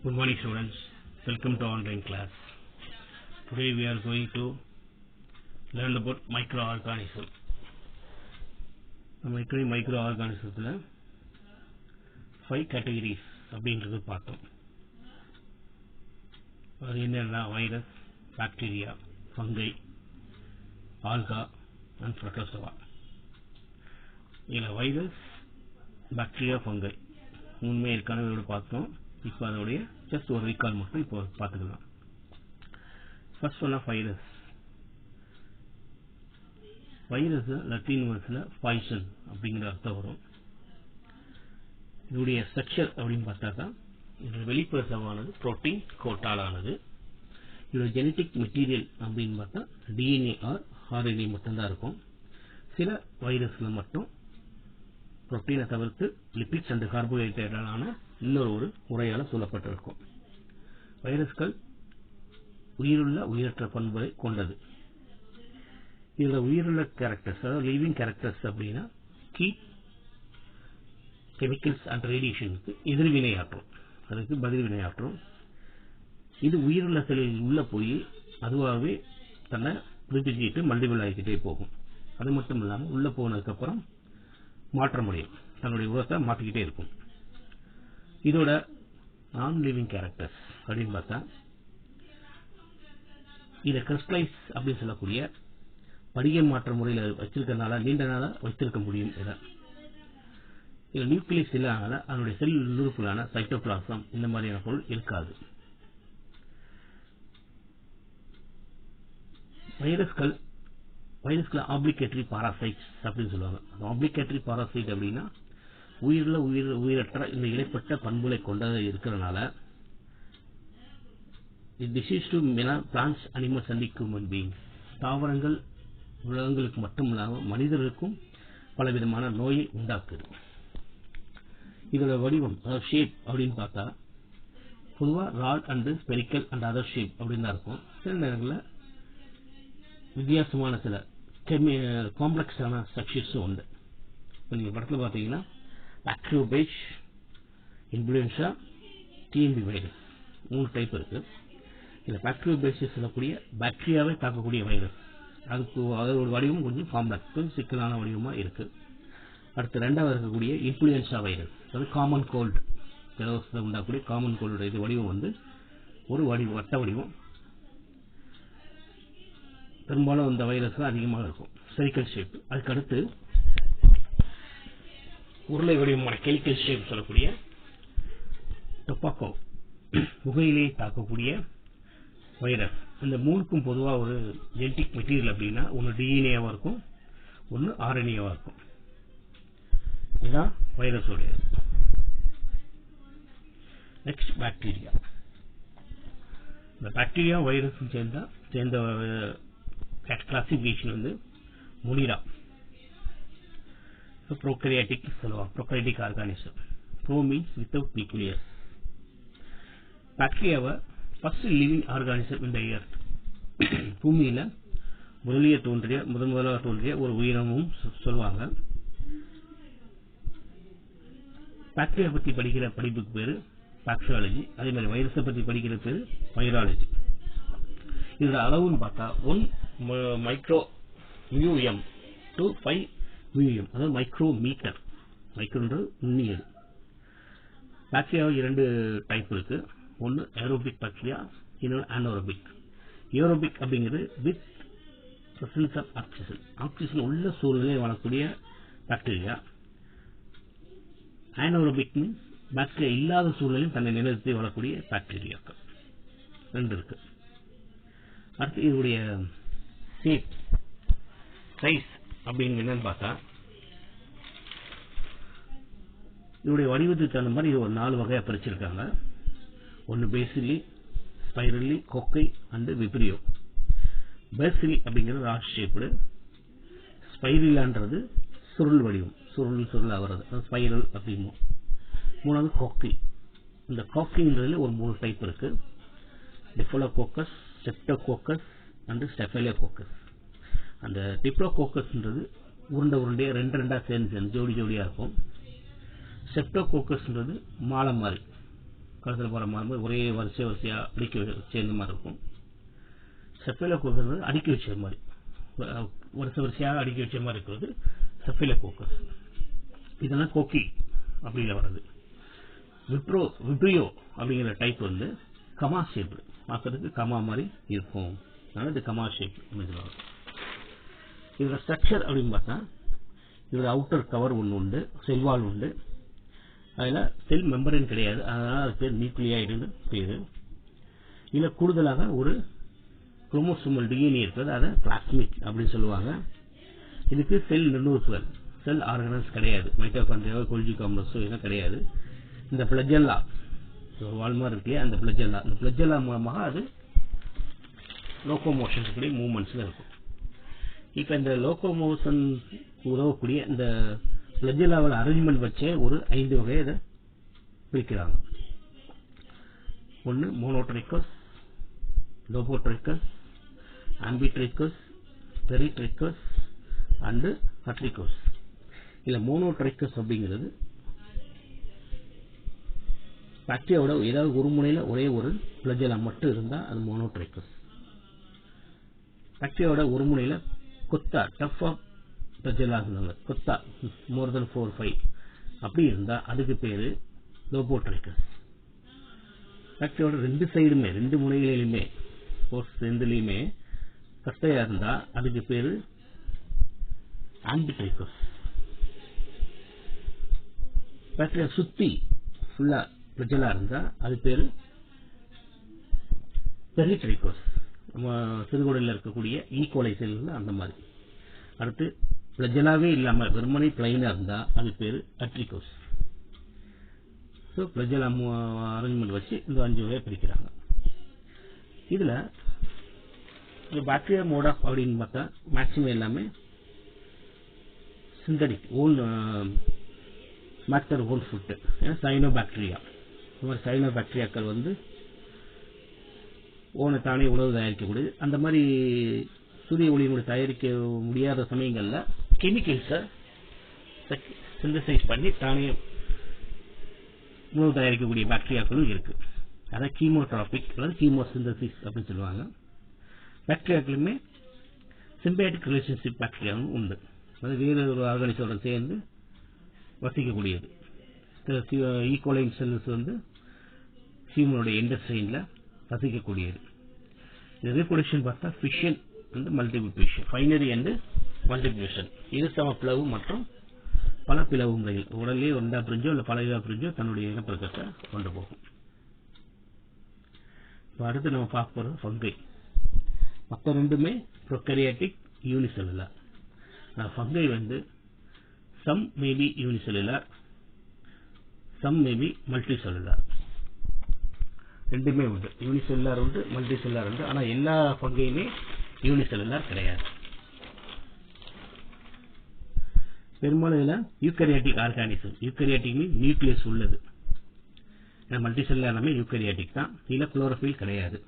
Good morning students, welcome to online class. Today we are going to learn about microorganism. Microorganismத்துல 5 categories அப்படின்றது பார்த்தோம். அது என்னன்னா virus, bacteria, fungi, algae and protozoa. இதுல virus, bacteria, fungi மூணுமே ஏற்கனவே பார்த்தோம். இப்போ அதோடைய ஜஸ்ட் ஒரு ரீகால் மட்டும் இப்போ பார்த்துக்கலாம். First one virus. Virus Latin வேர்ட்ஸ்ல பாய்சன் அப்படிங்கிற அர்த்தம் வரும். இதோடைய ஸ்ட்ரக்சர் அப்படின்னு பார்த்தாக்கா இதோட வெளிப்புற சவானது புரோட்டீன் கோட்டால் ஆனது. இதோட ஜெனட்டிக் மெட்டீரியல் அப்படின்னு பார்த்தா டிஎன்ஏ ஆர் ஆர்என்ஏ மட்டும்தான் இருக்கும். சில வைரஸ்ல மட்டும் புரோட்டீனை தவிர்த்து லிபிட்ஸ் அண்ட் கார்போஹைட்ரேட்டான இன்னொரு முறையால சொல்லப்பட்டிருக்கும். வைரஸ்கள் உயிருள்ள உயிரற்ற பண்புகளை கொண்டது. இதுல உயிருள்ள கேரக்டர்ஸ், அதாவது லிவிங் கேரக்டர்ஸ் அப்படின்னா ஹீட், கெமிக்கல்ஸ் அண்ட் ரேடியேஷனுக்கு எதிர்வினையாற்றும், அதுக்கு பதில் வினையாற்றும். இது உயிருள்ள செல்லில் உள்ள போய் அதுவாகவே தன்னை புதுப்பிச்சுட்டு மல்டிபிள் ஆகிக்கிட்டே போகும். அது மட்டும் இல்லாமல் உள்ள போனதுக்கு அப்புறம் மாற்ற முடியும், தன்னுடைய உரத்தை மாற்றிக்கிட்டே இருக்கும். இதோட நான் லிவிங் கேரக்டர்ஸ் அப்படின்னு பார்த்தா இதை கிறிஸ்டலைஸ் அப்படின்னு சொல்லக்கூடிய படிக மாற்ற முறையில் வச்சிருக்கிறதுனால நீண்ட நாளா வைத்திருக்க முடியும். இதில் நியூக்ளியஸ் இல்லாதனால அதனுடைய செல் உறுப்புகளான சைட்டோபிளாசம் இந்த மாதிரியான பொருள் இருக்காது. வைரஸ்களை ஆப்ளிகேட்டரி பாராசைட்ஸ் அப்படின்னு சொல்லுவாங்க. ஆப்ளிகேட்டரி பாராசைட் அப்படின்னா உயிருள்ள உயிரற்ற இந்த இடைப்பட்ட பண்புகளை கொண்டது இருக்கிறதுனால disease to plants, animals and human beings, தாவரங்கள் விலங்குகளுக்கு மட்டும் இல்லாமல் மனிதர்களுக்கும் பல விதமான நோயை உண்டாக்குது. இதோட வடிவம், அதாவது ஷேப் அப்படின்னு பார்த்தா பொதுவாக rod and spherical and other shape அப்படின்னு தான் இருக்கும். சில நேரங்களில் வித்தியாசமான சில காம்ப்ளெக்ஸான ஸ்ட்ரக்சர்ஸும் உண்டு. இப்போ நீங்கள் படத்தில் பார்த்தீங்கன்னா பாக்டீரியோபேஜ், இன்ஃப்ளூயன்சா, டிஎம்பி வைரஸ் 3 டைப் இருக்கு. இதில் பாக்டீரியோபேஜ் சொல்லக்கூடிய பாக்டீரியாவை தாக்கக்கூடிய வைரஸ், அதுக்கு அதோட வடிவம் கொஞ்சம் காம்ப்ளெக்ஸ், சிக்கலான வடிவமாக இருக்கு. அடுத்து ரெண்டாவது இருக்கக்கூடிய இன்ஃப்ளூயன்சா வைரஸ், அதாவது காமன் கோல்டு, ஜலதோஷத்தை உண்டாக்கக்கூடிய காமன் கோல்டு. இது வடிவம் வந்து ஒரு வட்ட வடிவம். பெரும்பாலும் இந்த வைரஸ் அதிகமாக இருக்கும், ஸ்பெரிக்கல் ஷேப். அதுக்கு அடுத்து உருளை வடிவமான கெமிக்கல் ஷேப் சொல்லக்கூடிய டொபாக்கோ, புகையிலையை தாக்கக்கூடிய வைரஸ். இந்த மூணுக்கும் பொதுவாக ஒரு ஜெனட்டிக் மெட்டீரியல் அப்படின்னா ஒன்று டிஎன்ஏவா இருக்கும், ஒன்று ஆர்என்ஏவா இருக்கும். இதுதான் வைரஸ் உடைய. Next bacteria. இந்த பாக்டீரியா வைரஸ் சேர்ந்த கிளாசிபிகேஷன் வந்து முனிரா, ப்ரோகரியாட்டிக் சொல்லுவாங்க, prokaryotic organism. Pro means without nucleus. பாக்டீரியாவை ஃபர்ஸ்ட் லிவிங் ஆர்கானிசம் இந்த எர்த், பூமியில முதலாக தோன்றிய ஒரு உயிரினமும் சொல்லுவாங்க. பாக்டீரியா பத்தி படிக்கிற படிப்புக்கு பேரு பாக்டீரியாலஜி. அதே மாதிரி வைரஸை பத்தி படிக்கிற பேரு வைராலஜி. இதோட அளவுன்னு பார்த்தா 1 மைக்ரோ மியூஎம் டு 5 மியூஎம், அதாவது மைக்ரோமீட்டர். மைக்ரோன்றது நுண்ணியது. பாக்டீரியாவில் 2 டைப் இருக்கு. ஒன்று ஏரோபிக் பாக்டீரியா, இன்னொன்று அனோரோபிக். ஏரோபிக் அப்படிங்கிறது with presence of oxygen, oxygen உள்ள சூழ்நிலையில் வாழக்கூடிய பாக்டீரியா. அனோரோபிக் மீன்ஸ் பாக்டீரியா இல்லாத சூழ்நிலையில் தன்னை நிலைநிறுத்தி வாழக்கூடிய பாக்டீரியாக்கள் 2 இருக்கு. அடுத்து இதனுடைய ஷேப், சைஸ் அப்படின்னு என்னன்னு பார்த்தா இதனுடைய வடிவத்துக்கு தகுந்த மாதிரி இது ஒரு 4 வகையா பிரிச்சிருக்காங்க. ஒன்று basically, spirally, கொக்கை and Vibrio. Basically அப்படிங்கிறது ராட் ஷேப்டு, ஸ்பைரிலான்றது சுருள் வடிவம், சுருள் ஆகிறது, ஸ்பைரல் அப்படின்னு. மூணாவது கொக்கை. இந்த கொக்கைன்றதுல ஒரு 3 டைப் இருக்கு. டிஃபலோகோக்கஸ், ஸ்ட்ரெப்டோகோக்கஸ் அண்ட் ஸ்டெஃபைலோகோக்கஸ். அந்த டிப்ளோகோக்கஸ்ன்றது உருண்டையா 2 சேர்ந்து ஜோடியா இருக்கும். ஸ்ட்ரெப்டோகோக்கஸ்ன்றது மாலை மாதிரி கழுத்தில் போகிற மாதிரி ஒரே வரிசையாக அடுக்கி சேர்ந்த மாதிரி இருக்கும். செஃபேலோகோக்கஸ் அடுக்கி வச்ச மாதிரி வரிசையாக அடுக்கி வச்ச மாதிரி இருக்கிறது செஃபேலோகோக்கஸ். இதெல்லாம் கோக்கி அப்படிங்கிற வர்றது. விப்ரியோ அப்படிங்கிற டைப் வந்து கமா ஷேப், பார்க்கறதுக்கு கமா மாதிரி இருக்கும், அதனால இது கமா ஷேப் அப்படின்னு சொல்லுவாங்க. இதோட ஸ்ட்ரக்சர் அப்படின்னு பார்த்தா இதோட அவுட்டர் கவர் ஒன்று உண்டு, செல்வால் உண்டு. அதில் செல் மெம்பரேன் கிடையாது, அதனால் அது பேர் நியூக்ளியாய்டுன்னு பேர். இதில் கூடுதலாக ஒரு குரோமோசோமல் டிஎன்ஏ இருக்கிறது, அதை பிளாஸ்மிட் அப்படின்னு சொல்லுவாங்க. இதுக்கு செல் நுண்ணுறுப்புகள், செல் ஆர்கனல்ஸ் கிடையாது, மைட்டோகாண்ட்ரியாவோ கோல்ஜி காம்ப்ளெக்ஸோ இதெல்லாம் கிடையாது. இந்த பிளஜெல்லா வால்மார் இருக்கே, அந்த பிளஜெல்லா மூலமாக அது லோகோமோஷன் கூடிய மூவ்மெண்ட்ஸில் இருக்கும். இப்போ இந்த லோகோமோஷன் உதவக்கூடிய இந்த பிளஜெல்லாவோட அரேஞ்ச்மெண்ட் வச்சே ஒரு 5 வகையை இதை பிரிக்கிறாங்க. ஒன்று மோனோட்ரைக்கஸ், லோபோட்ரைக்கஸ், ஆம்பிட்ரைக்கஸ், பெரிட்ரைக்கஸ் அண்டு அட்ரிக்கஸ். இல்லை மோனோட்ரைக்கஸ் அப்படிங்கிறது பாக்டீரியாவோட ஏதாவது ஒரு முனையில் ஒரே ஒரு பிளஜெல்லா மட்டும் இருந்தால் அது மோனோட்ரைக்கஸ். பாக்டீரியாவோட ஒரு முனையில் கொத்தா டஃப் ஆஃப் பிளஜெல்லா இருந்தாங்க, கொத்தா மோர் தென் 4-5 அப்படி இருந்தால் அதுக்கு பேர் லோபோட்ரைக்கஸ். பாக்டீரியாவோட 2 சைடுமே 2 முனைகளிலுமே ரெண்டுலையுமே கட்டையா இருந்தால் அதுக்கு பேர் ஆம்பிட்ரைக்கஸ். பாக்டீரியா சுற்றி ஃபுல்லா பிளஜெல்லா இருந்தா அது பேரு பெரிட்ரைக்கஸ். நம்ம சிறுகுடலில் இருக்கக்கூடிய ஈகோலை செல்கள் அந்த மாதிரி. அடுத்து பிளஜெல்லாவே இல்லாமல் வெறுமனே பிளைனா இருந்தா அது பேரு அட்ரிக்கஸ். ஸோ பிளஜெல்லா அரேஞ்ச்மெண்ட் வச்சு இந்த 5 வகையை பிரிக்கிறாங்க. இதுல பாக்டீரியா மோட் ஆஃப் அப்படின்னு பார்த்தா மேக்சிமம் எல்லாமே synthetic own matter own food, cyano bacteria. இந்த மாதிரி சைனோ பாக்டீரியாக்கள் வந்து ஓனை தானே உணவு தயாரிக்கக்கூடியது. அந்த மாதிரி சூரிய ஒளியினுடைய தயாரிக்க முடியாத சமயங்களில் கெமிக்கல்ஸை சிந்தசைஸ் பண்ணி தானே உணவு தயாரிக்கக்கூடிய பாக்டீரியாக்களும் இருக்கு. அதை கீமோட்ராபிக் அல்லது கீமோசிந்தசிஸ் அப்படின்னு சொல்லுவாங்க. பாக்டீரியாக்களுமே சிம்பயாட்டிக் ரிலேஷன்ஷிப் பாக்டீரியாவும் உண்டு, அது வேறு ஒரு ஆர்கானிசோட சேர்ந்து வசிக்கக்கூடியது. ஈகோலைன் செல்ஸ் வந்து ஹியூமனுடைய இண்டஸ்ட்ரியில் வசிக்கக்கூடியது. இது ரீப்ரொடக்ஷன் பார்த்தா fission and multiplication, binary and multiplication, இரு சம பிளவு மற்றும் பல பிளவு முறைகள். உடலே ஒன்றா பிரிஞ்சோ இல்லை பல இதா பிரிஞ்சோ தன்னுடைய இனப்பெருக்கத்தை கொண்டு போகும். அடுத்து நம்ம பார்க்க போறது ஃபங்கை. மற்ற ரெண்டுமே ப்ரோகாரியோட்டிக் யூனிசெல்லுலர். ஃபங்கை வந்து some maybe unicellular, some maybe multicellular, ரெண்டுமே உண்டு. யூனிசெல்லுலர் உண்டு, மல்டி செல்லுலர் உண்டு. ஆனால் எல்லா ஃபங்கையுமே யூனிசெல்லுலர் கிடையாது. பெரும்பாலும் இதில் யூக்கரியாட்டிக் ஆர்கானிசம், யூக்கரியாட்டிக் மீன் நியூக்ளியஸ் உள்ளது. மல்டி செல்லுலர் எல்லாமே யூக்கரியாட்டிக் தான். இதில் குளோரோஃபில் கிடையாது.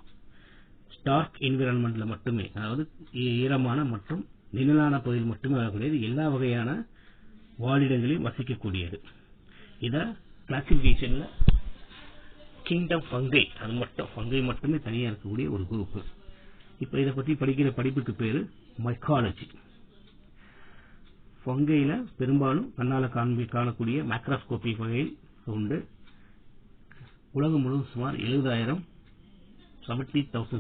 ஸ்டார்க் என்விரான்மெண்ட்ல மட்டுமே, அதாவது ஈரமான மற்றும் நிழலான பகுதியில் மட்டுமே வரக்கூடியது. எல்லா வகையான வாழிடங்களையும் வசிக்கக்கூடியது. இத கிளாசிபிகேஷன்ல கிங்டம் ஃபங்கை, அது மட்டும் ஃபங்கை மட்டுமே தனியாக இருக்கக்கூடிய ஒரு குரூப். இப்போ இதை பற்றி படிக்கிற படிப்புக்கு பேரு மைக்காலஜி. ஃபங்கையில பெரும்பாலும் கண்ணால காணக்கூடிய மேக்ரோஸ்கோபி வகையில் உண்டு. உலகம் முழுவதும் சுமார் 70,000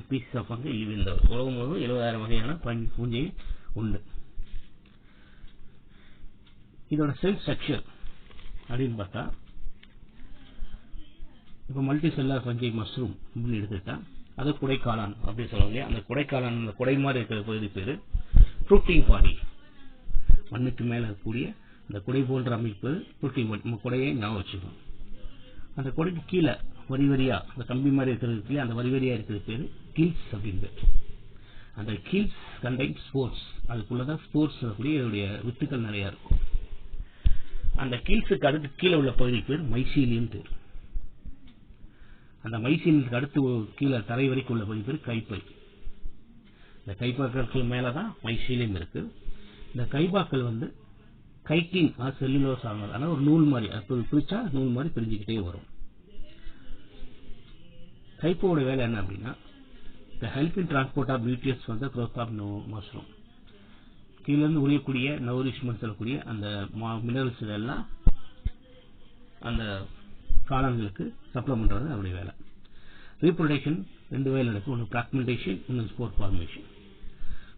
ஸ்பீசிஸ் ஆஃப் ஃபங்கை இந்த உலகம் முழுவதும் 70,000 வகையான பூஞ்சை உண்டு. இதோட செல் ஸ்ட்ரக்சர் அப்படின்னு பார்த்தா, இப்போ மல்டி செல்லார் ஃபங்கை மஷ்ரூம் அப்படின்னு எடுத்துட்டா அது குடைக்காளான் அப்படின்னு சொல்லுவாங்க. அந்த குடைக்காளான், அந்த குடை மாதிரி இருக்கிற பகுதி பேரு ஃப்ரூட்டிங் பாடி. மண்ணுக்கு மேல இருக்கக்கூடிய அந்த குடை போன்ற அமைப்பு ஃப்ரூட்டிங் பாடி. நம்ம குடையை ஞாபகம் வச்சுக்கணும். அந்த குடைக்கு கீழே வரி வரியா அந்த கம்பி மாதிரி இருக்கிறது, அந்த வரி வரியா இருக்கிறது பேரு கில்ஸ் அப்படின்னு. அந்த கில்ஸ் கண்டைன் ஸ்போர்ட்ஸ், அதுக்குள்ளதான் ஸ்போர்ட்ஸ் இதனுடைய வித்துக்கள் நிறைய இருக்கும். அந்த கில்ஸுக்கு அடுத்து கீழே உள்ள பகுதிக்கு பேர் மைசீலியம் பேர். அந்த மைசீலியத்துக்கு அடுத்து கீழே தரை வரைக்கும் உள்ள பகுதி பேர் கைப்பை. இந்த கைப்பாக்களுக்கு மேலதான் மைசீலியம் இருக்கு. இந்த கைப்பாக்கள் வந்து கைட்டின் செல்லுலோஸ் ஆனது, ஆனால் ஒரு நூல் மாதிரி, அப்போ பிரிச்சா நூல் மாதிரி பிரிஞ்சுக்கிட்டே வரும். ஹைப்போட வேலை என்ன அப்படின்னா the help in transport of nutrients from the growth of mushroom. கீழ இருந்து உரியக்கூடிய நௌரிஷ்மெண்ட் சொல்லக்கூடிய அந்த மினரல்ஸ் எல்லாம் அந்த காளான்களுக்கு சப்ளை பண்றது அப்படி வேலை. ரீப்ரொடக்ஷன் ரெண்டு வேலை நடக்கும், ஒன்று பிராக்மெண்டேஷன், இன்னொன்று ஸ்போர் ஃபார்மேஷன்.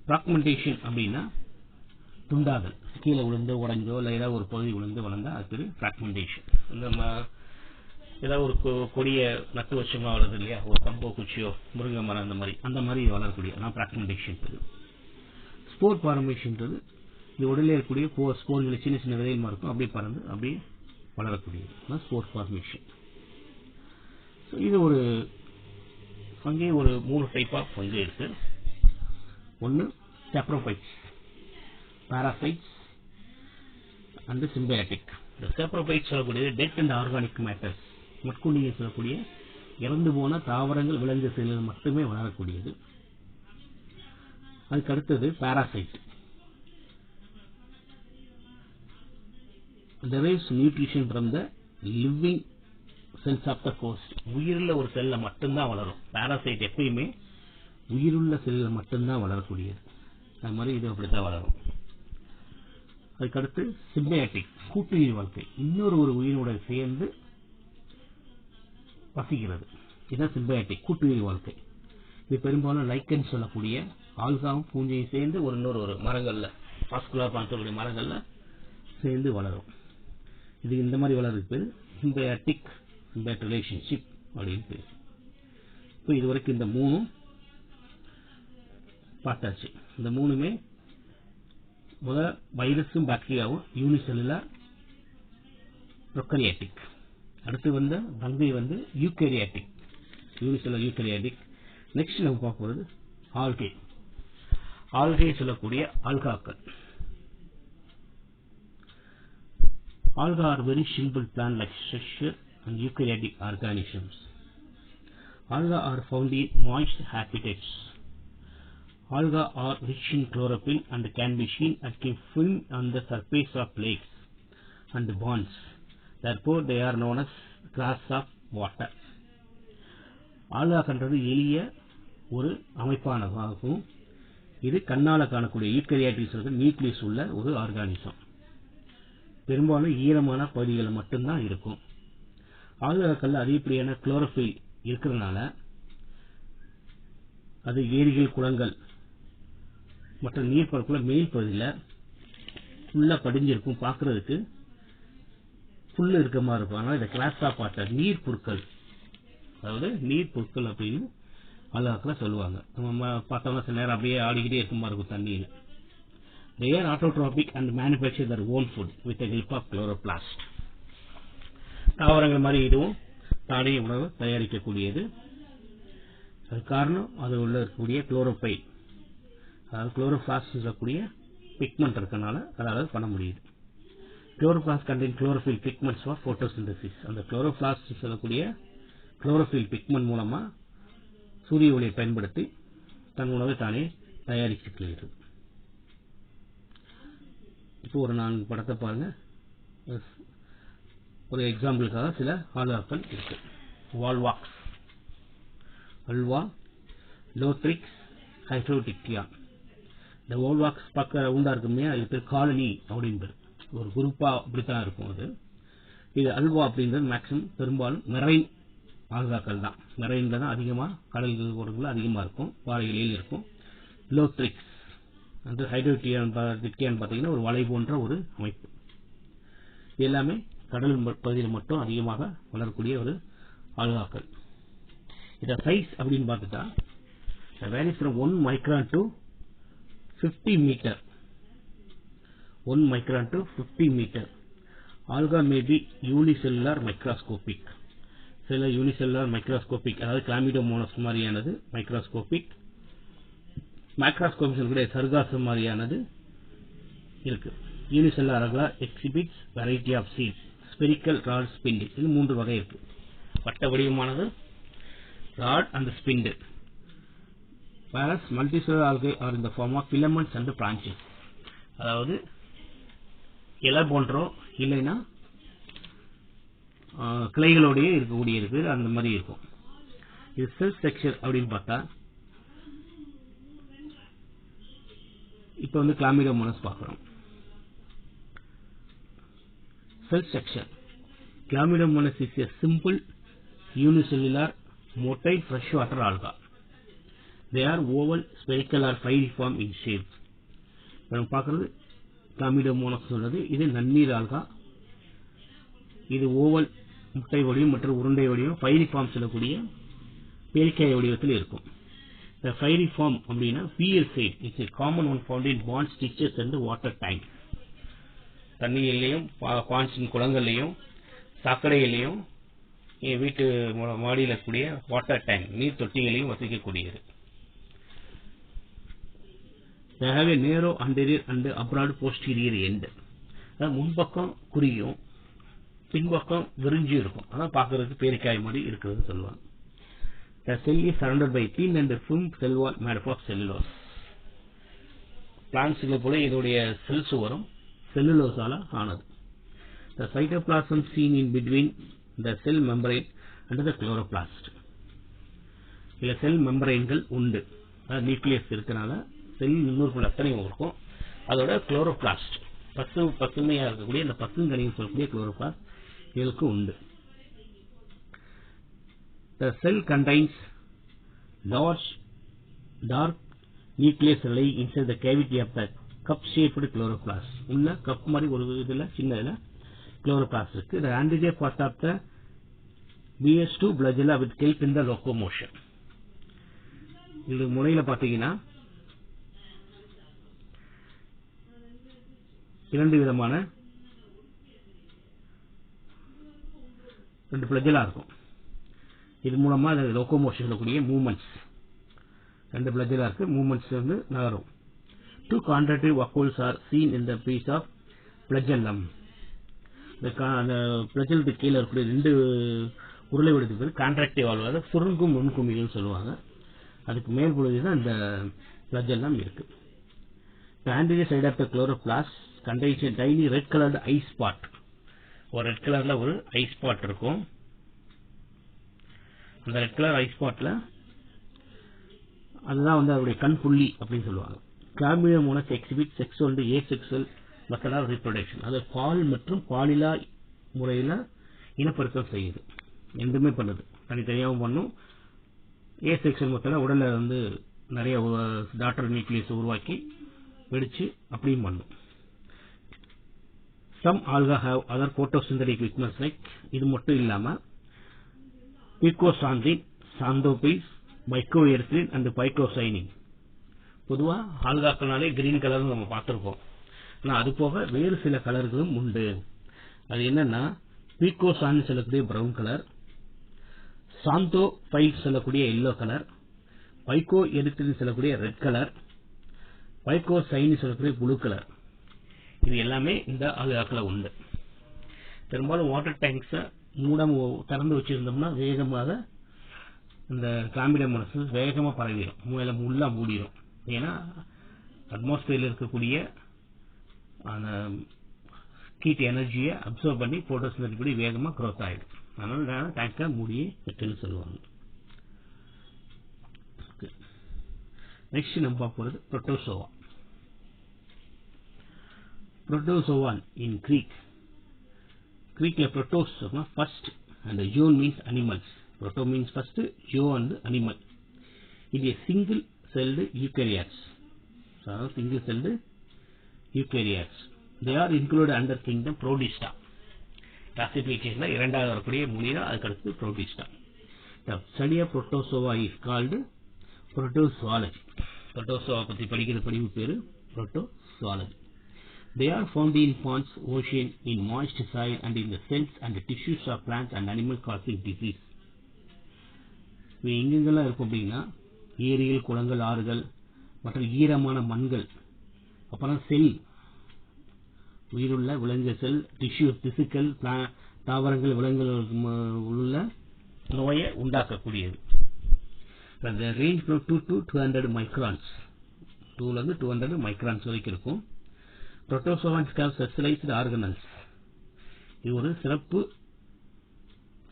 பிராக்மெண்டேஷன் அப்படின்னா துண்டாதல், கீழே விழுந்து உடைஞ்சோ இல்லை ஏதாவது ஒரு பகுதி விழுந்து வளர்ந்தா அது பேரு பிராக்மெண்டேஷன். இந்த ஏதாவது ஒரு கொடிய நட்டு வச்சமா வளருது இல்லையா, ஒரு கம்போ குச்சியோ முருங்கை மரம் அந்த மாதிரி வளரக்கூடிய அதான் பிராக்மெண்டேஷன். ஸ்போர் ஃபார்மேஷன்றது இது உடலில் இருக்கக்கூடிய ஸ்போர்கள் சின்ன சின்ன விதையமா இருக்கும், அப்படியே பறந்து அப்படியே வளரக்கூடியது ஸ்போர் ஃபார்மேஷன். இது ஒரு ஃபங்கை, ஒரு 3 டைப் ஆஃப் ஃபங்கை இருக்கு. ஒன்று சாப்ரோபைட்ஸ், பாராசைட்ஸ் அண்ட் சிம்பயாட்டிக். இந்த சாப்ரோபைட்ஸ் சொல்லக்கூடியது டெட் அண்ட் ஆர்கானிக் மேட்டர்ஸ், மட்குண்டியை சொல்லக்கூடிய இறந்து போன தாவரங்கள் விலங்கு செல்கள் மட்டுமே வளரக்கூடியது. அதுக்கு அடுத்தது parasite, derives nutrition from the living cells of the host. உயிருள்ள ஒரு செல்ல மட்டும்தான் வளரும். பாராசைட் எப்பயுமே உயிருள்ள செல்ல மட்டும்தான் வளரக்கூடியது. அது மாதிரி இது அப்படித்தான் வளரும். அதுக்கடுத்து சிம்பயாட்டிக், கூட்டுயிர் வாழ்க்கை, இன்னொரு உயிரோட சேர்ந்து வசிக்கிறது. இதுதான் சிம்பயாட்டிக், கூட்டுயிர் வாழ்க்கை. இது பெரும்பாலும் லைக்கன் சொல்லக்கூடிய ஆல்காவும் பூஞ்சையும் சேர்ந்து இன்னொரு மரங்கள்ல, பாஸ்குலர் பான்சோடைய மரங்கள்ல சேர்ந்து வளரும். இது இந்த மாதிரி வளர்றதுக்கு பேரு சிம்பயாட்டிக் ரிலேஷன்ஷிப் அப்படின்னு பேரு. இப்போ இதுவரைக்கும் இந்த 3 பார்த்தாச்சு. இந்த 3மே வைரஸும் பாக்டீரியாவும் யூனிசெல்லுலர் ப்ரோகாரியாட்டிக். அடுத்து பங்கை யூகேரியாட்டிக், யூனிசெல்லுலர் யூகேரியாட்டிக். நெக்ஸ்ட் நம்ம பார்க்க போறது ஆல்கே. ஆல்கே சொல்லக்கூடிய ஆல்காக்கள். Alga are very simple plant-like structure and eukaryotic organisms. Alga are found in moist habitats. Alga are rich in chlorophyll and can be seen and can film on the surface of lakes and ponds. Therefore, they are known as grass of water. Alga கன்றது எளிய ஒரு அமைப்பானதாகும். இது கண்ணால காணக்கூடிய eukaryotic nucleus உள்ள ஒரு organism. பெரும்பாலும் ஈரமான பகுதிகளில் மட்டும்தான் இருக்கும். ஆல்காக்கள்ல அதிகப்படியான குளோரோஃபில் இருக்கிறதுனால அது ஏரிகள், குளங்கள் மற்ற நீர்ப்பரப்புல மேல் பகுதியில் ஃபுல்லா படிஞ்சிருக்கும், பார்க்கறதுக்கு புல்லு இருக்க மாதிரி இருக்கும். அதனால இந்த கிளாஸ் ஆஃப் வாட்டர், நீர் பொருட்கள், அதாவது நீர் பொருட்கள் அப்படின்னு ஆல்காக்களை சொல்லுவாங்க. நம்ம பார்த்தோம்னா சில நேரம் அப்படியே ஆடிக்கிட்டே இருக்க மாதிரி இருக்கும் தண்ணியில. They are autotrophic and manufacture their own food with the help of chloroplast. தாவரங்கள் மாதிரி இதுவும் தானே உணவு தயாரிக்கக்கூடியது. அது காரணம் அது உள்ள இருக்கக்கூடிய குளோரோபைல், அதாவது குளோரோபிளாஸ்ட் சொல்லக்கூடிய பிக்மெண்ட் இருக்கனால அதாவது பண்ண முடியுது. Chloroplast contain chlorophyll pigments for photosynthesis. அந்த குளோரோபிளாஸ்ட் சொல்லக்கூடிய குளோரோஃபில் பிக்மெண்ட் மூலமா சூரிய ஒளியை பயன்படுத்தி தன் உணவை தானே தயாரிக்கிறது. இப்போ ஒரு 4 படத்தை பாருங்க. ஒரு எக்ஸாம்பிளுக்காக சில ஆல்காக்கள் இருக்கு. வால்வாக்ஸ், அல்வா, லோத்ரிக்ஸ், ஹைட்ரோடிக்டியா. இந்த வால்வாக்ஸ் பார்க்க ரவுண்டா இருக்குமே, அது பேர் காலனி அப்படின்னு பேர். ஒரு குரூப்பா அப்படித்தான் இருக்கும். அது இது அல்வா அப்படின்றது மேக்சிமம் பெரும்பாலும் மெரைன் ஆல்காக்கள் தான். மெரைன்ல தான் அதிகமா கடல்கள் ஓரங்கள்ல அதிகமா இருக்கும், பாறைகளில் இருக்கும். லோத்ரிக்ஸ் அந்த ஹைட்ரோடிக்டியான்னு பார்த்தீங்கன்னா ஒரு வலை போன்ற ஒரு அமைப்பு. இது எல்லாமே கடல் பகுதியில் மட்டும் அதிகமாக வளரக்கூடிய ஒரு ஆல்காக்கள். இத சைஸ் அப்படின்னு பார்த்துட்டா varies from 1 micron to 50 meter. 1 micron to 50 meter. Alga may be unicellular microscopic. சில unicellular microscopic, அதாவது கிளாமிடோமோனாஸ் மாதிரியானது மைக்ரோஸ்கோபிக். மேக்ரோஸ்கோபிக் கூட சர்காசம் மாதிரியானது இருக்கு. Unicellular algae exhibits variety of seeds, spherical, rod, spindle. இது 3 வகை இருக்கு. வட்ட வடிவமானது, rod and spindle. whereas multicellular algae are in the form of filaments and branches. அதாவது இலை போன்றோ இல்லைன்னா கிளைகளோடயே இருக்கக்கூடிய இருக்கு, அந்த மாதிரி இருக்கும். இது செல் ஸ்ட்ரக்சர் அப்படின்னு பார்த்தா இப்போ வந்து கிளாமிடோமோனாஸ் பார்க்குறோம். Cell structure. Chlamydomonas is a simple unicellular motile freshwater alga. They are oval, spherical or filiform in shape. நம்ம பார்க்கிறது Chlamydomonas சொல்றது. இது நன்னீர் ஆல்கா. இது ஓவல் முட்டை வடிவம் மற்றும் உருண்டை வடிவம் ஃபைலிஃபார்ம் சொல்லக்கூடிய பேரிக்காய் வடிவத்தில் இருக்கும். The filiform அப்படின்னா PL side. It's a common one found in ponds, ditches and water tanks. தண்ணியிலையும் பான்ஸின் குளங்கள்லையும் சாக்கடையிலையும் வீட்டு மாடியில் இருக்கக்கூடிய வாட்டர் டேங்க் நீர் தொட்டிகளையும் வசிக்கக்கூடியது. They have a narrow anterior and a broad posterior end. முன்பக்கம் குறுகியும் பின்பக்கம் விரிஞ்சி இருக்கும். அதான் பார்க்கறதுக்கு பேரிக்காய் மாதிரி இருக்கிறது சொல்லுவாங்க. The cell is surrounded by thin and firm cell wall made of cellulose. பிளான்ட்ஸ்களை போல இதோடைய செல்ஸ் வரும் செல்லுலோஸால ஆனது. The cytoplasm seen in between the cell membrane and the chloroplast. இல்ல செல் மெம்பரைன்கள் உண்டு. நியூக்ளியஸ் இருக்கனால செல் நுண்ணுறுப்புகள் அத்தனை இருக்கும். அதோட குளோரோபிளாஸ்ட் பசுமையா இருக்கக்கூடிய இந்த பசுங்கனின்னு சொல்லக்கூடிய குளோரோபிளாஸ்ட் இதுக்கு உண்டு. The cell contains large dark nucleus lying inside the cavity of the cup shaped chloroplast. உள்ள கப் மாதிரி ஒரு இதுல சின்ன இதுல chloroplast இருக்கு. The anterior part of the BS2 flagella with help in the locomotion. இது முனையில பாத்தீங்கன்னா இரண்டு விதமான ரெண்டு flagella இருக்கும். இது மூலமா லோகோமோஷன் சொல்லக்கூடிய மூவ்மெண்ட்ஸ் ரெண்டு flagella இருக்கு. மூவ்மெண்ட்ஸ் வந்து நகரும். Two contractive vacuoles are seen in the base of flagellum. The flagellum கீழ இருக்கக்கூடிய ரெண்டு உருளை வடிவத்துக்கு பேர் கான்ட்ராக்டிவ் வால்வு, அதாவது சுருங்கும் நுண்குமிழ்னு சொல்லுவாங்க. அதுக்கு மேல் பகுதியில் தான் இந்த flagellum இருக்கு. The anterior side of the chloroplast contains a tiny red colored eye spot. ஒரு ரெட் கலர்ல ஒரு ஐ ஸ்பாட் இருக்கும். அந்த ரெட் கலர் ஐ ஸ்பாட்ல அதுதான் வந்து அவருடைய கண் புள்ளி அப்படின்னு சொல்லுவாங்க. Chlamydomonas exhibit sexual and asexual method of reproduction. அது பால் மற்றும் பாலிலா முறையில் இனப்பெருக்கம் செய்யுது. ரெண்டுமே பண்ணுது. தனித்தனியாகவும் பண்ணும். ஏசெக்சுவல் மெத்தடில் உடல்ல வந்து நிறைய டாட்டர் நியூக்ளியஸ் உருவாக்கி வெடிச்சு அப்படியும் பண்ணும். Some alga have other photosynthetic pigments like இது மட்டும் இல்லாம picosanthine, xanthophyll, mycoerythrin and phycocyanin. பொதுவா ஆல்காக்கள்னாலே கிரீன் கலர் நம்ம பார்த்திருப்போம். ஆனா அது போக வேறு சில கலர்களும் உண்டு. அது என்னன்னா பீகோசான் சொல்லக்கூடிய பிரவுன் கலர், சாந்தோபைல் சொல்லக்கூடிய எல்லோ கலர், பைகோஎரித்ரின் சொல்லக்கூடிய ரெட் கலர், பைகோசைன் சொல்லக்கூடிய ப்ளூ கலர். இது எல்லாமே இந்த ஆல்காக்கள் உண்டு. பெரும்பாலும் வாட்டர் டேங்க்ஸ திறந்து வச்சிருந்தோம்னா வேகமாக இந்த Chlamydomonas வேகமா பரவிடும், உள்ளா மூடிடும். ஏன்னா அட்மாஸ்பியர்ல இருக்கக்கூடிய அந்த ஹீட் எனர்ஜியை அப்சர்வ் பண்ணி போட்டோசிந்தசிஸ் படி வேகமா க்ரோத் ஆயிடும். அதனால டேங்கை மூடியே வெட்டுன்னு சொல்லுவாங்க. நெக்ஸ்ட் நம்ம பார்க்க போறது protozoa. Protozoan in Greek. Greekல protos first and zoon means animals. Proto means first, zoon animal. It is single celled eukaryotes. So single celled eukaryotes. They are included under kingdom Protista. Classification இரண்டாவது வரக்கூடிய மூலிகை அதுக்கு அடுத்து Protista. The study of protozoa is called protozoology. Protozoa பத்தி படிக்கிற படிப்பு பேரு protozoology. They are found in ponds, ocean, in moist soil and in the cells and the tissues of plants and animal causing disease. எங்கெங்கெல்லாம் இருக்கும் அப்படின்னா ஏரிகள், குளங்கள், ஆறுகள் மற்றும் ஈரமான மண்கள், அப்புறம் செல் உயிருள்ள விலங்கு செல், திசுக்கள், தாவரங்கள், விலங்குகள் உள்ள நோயை உண்டாக்கக்கூடியது. The range from 2 to 200 microns. 2 ல இருந்து 200 microns வரைக்கும் இருக்கும். Protozoans have specialized organelles. இது ஒரு சிறப்பு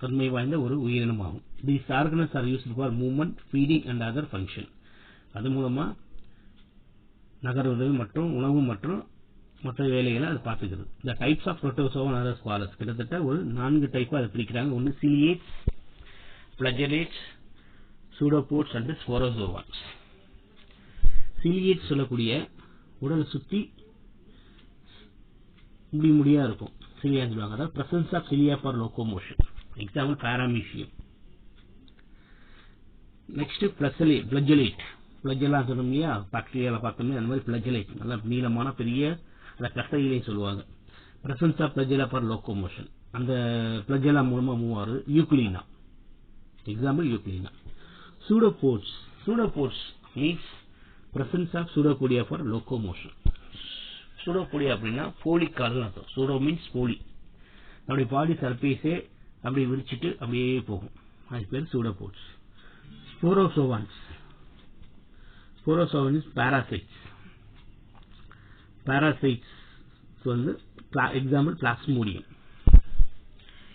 தன்மை வாய்ந்த ஒரு உயிரினமாகும். These organs are used for movement, feeding and other function. அது மூலமா நகர்வது மற்றும் உணவு மற்றும் மற்ற வேலைகளை அது பார்த்துக்கிறது. The types of protozoa and other swallows கிட்டத்தட்ட ஒரு 4 டைப்பா அதை பிரிக்கிறாங்க. ஒன்று ciliates, flagellates, pseudopods and sporozoans. ciliates சொல்லக்கூடிய உடலை சுத்தி முடியா இருக்கும், cilia சொல்லுவாங்க. அதாவது presence of cilia for locomotion. Example paramecium. Next flagellate. flagella சொன்னோம் இல்லையா, பாக்டீரியால பார்த்தோம்னா அந்த மாதிரி flagellate நல்ல நீளமான பெரிய அந்த கசையிலே சொல்லுவாங்க. presence of flagella for locomotion. அந்த flagella மூலமா மூவ் ஆகுது. Euglena. Example Euglena. pseudopods. pseudopods means presence of pseudopodia for locomotion. pseudopodia அப்படின்னா போலிக்கால்னு அர்த்தம். pseudo means போலி. நம்முடைய பாடி சர்ஃபேஸே அப்படியே விரிச்சிட்டு அப்படியே போகும். அது பேர் pseudopods. sporozoans. sporozoans is parasites. parasites வந்து எக்ஸாம்பிள் plasmodium.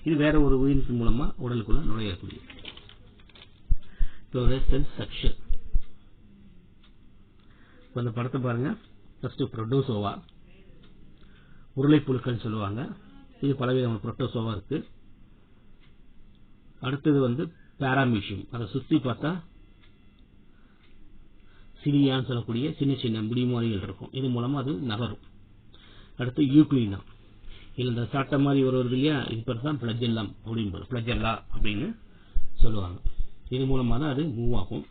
இது வேற ஒரு உயிரினத்தின் மூலமா உடலுக்குள்ள நுழையக்கூடிய செல் ஸ்ட்ரக்சர். அந்த படத்தை பாருங்க. ஃபர்ஸ்ட் புரோட்டோசோவா, உருளைப்புழுக்கள் சொல்லுவாங்க. இது பலவிதமான புரோட்டோசோவா இருக்கு. அடுத்தது வந்து பாராமீஷியம். அதை சுத்தி பார்த்தா சிலியான்னு சொல்லக்கூடிய சின்ன சின்ன முடிமாறிகள் இருக்கும். இது மூலமா அது நகரும். அடுத்து யூக்ளினா. இதுல இந்த சாட்ட மாதிரி வருவது இல்லையா, இது பேர் தான் பிளஜெல்லாம் அப்படின்னு, பிளஜெல்லா அப்படின்னு சொல்லுவாங்க. இது மூலமா தான் அது மூவ் ஆகும்.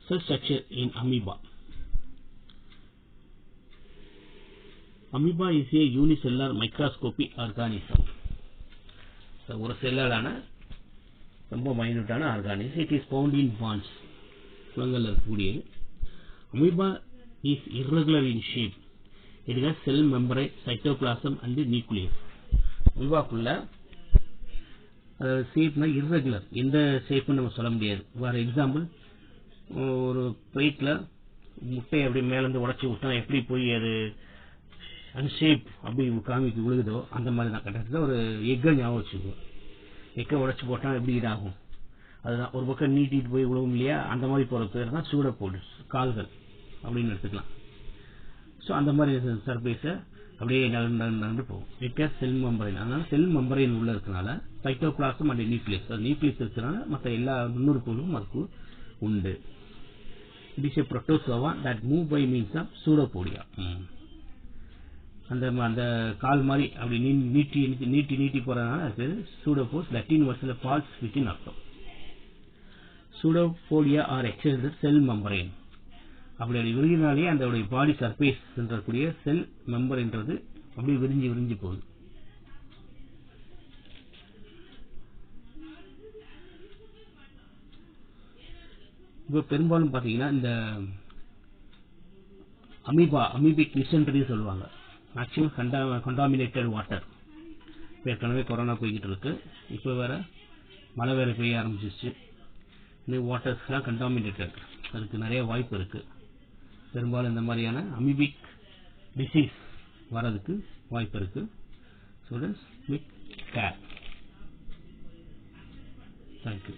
Cell structure in amoeba. Amoeba is a unicellular microscopic organism. ஒரு செல்லாலான ரொம்ப மைனூட்டான organism. It is found in ponds. குளங்கள்ல இருக்கக்கூடியது. Amoeba is irregular in shape. It has cell membrane, cytoplasm and nucleus. அமீபாக்குள்ள ஷேப்னா irregular. எந்த ஷேப்னு நம்ம சொல்ல முடியாது. ஃபார் எக்ஸாம்பிள், ஒரு பிளேட்ல முட்டை அப்படி மேலேருந்து உடைச்சி விட்டா எப்படி போய் அது அன்ஷேப் அப்படி காமிக்கு விழுகுதோ அந்த மாதிரி தான். கரெக்டாக ஒரு எக்கை ஞாபகம் வச்சுக்குவோம். எக்கை உடைச்சி போட்டால் எப்படி இதாகும், அதுதான் ஒரு பக்கம் நீட்டிட்டு போய் விழுவும் இல்லையா, அந்த மாதிரி போகிற பேர் தான் சூடோபோட்ஸ், கால்கள் அப்படின்னு எடுத்துக்கலாம். ஸோ அந்த மாதிரி சர்ஃபேஸை அப்படியே நடந்து போகும். எக்கை செல் மெம்பரைன். அதனால செல் மெம்பரைன் உள்ள இருக்கனால சைட்டோபிளாசம் அண்ட் நியூக்ளியஸ், அது நியூக்ளியஸ் இருக்கனால மற்ற எல்லா நுண்ணுறுப்புகளும் அதுக்கு உண்டு. It is a protozoa that move by means of pseudopodia. அந்த கால் மாதிரி அப்படி நீட்டி போறதுனால அது pseudopods. லத்தீன் வேர்ட்ஸ்ல ஃபால்ஸ் வித்தின் அர்த்தம். pseudopodia are extended cell membrane. அப்படி விரிகினாலே அந்த பாடி சர்ஃபேஸ் என்றக்கூடிய செல் மெம்பர்ன்றது அப்படியே விரிஞ்சு போகுது. இப்போ பெரும்பாலும் பார்த்தீங்கன்னா இந்த அமீபிக் டிசென்ட்ரி சொல்லுவாங்க. Maximum contaminated water. ஏற்கனவே கொரோனா போய்கிட்டு இருக்கு, இப்போ வேற மழை வேற பெய்ய ஆரம்பிச்சிச்சு. இந்த வாட்டர்ஸ்லாம் கண்டாமினேட்டட், அதுக்கு நிறைய வாய்ப்பு இருக்கு. பெரும்பாலும் இந்த மாதிரியான அமீபிக் டிசீஸ் வரதுக்கு வாய்ப்பு இருக்கு. Students, with care. தேங்க்யூ.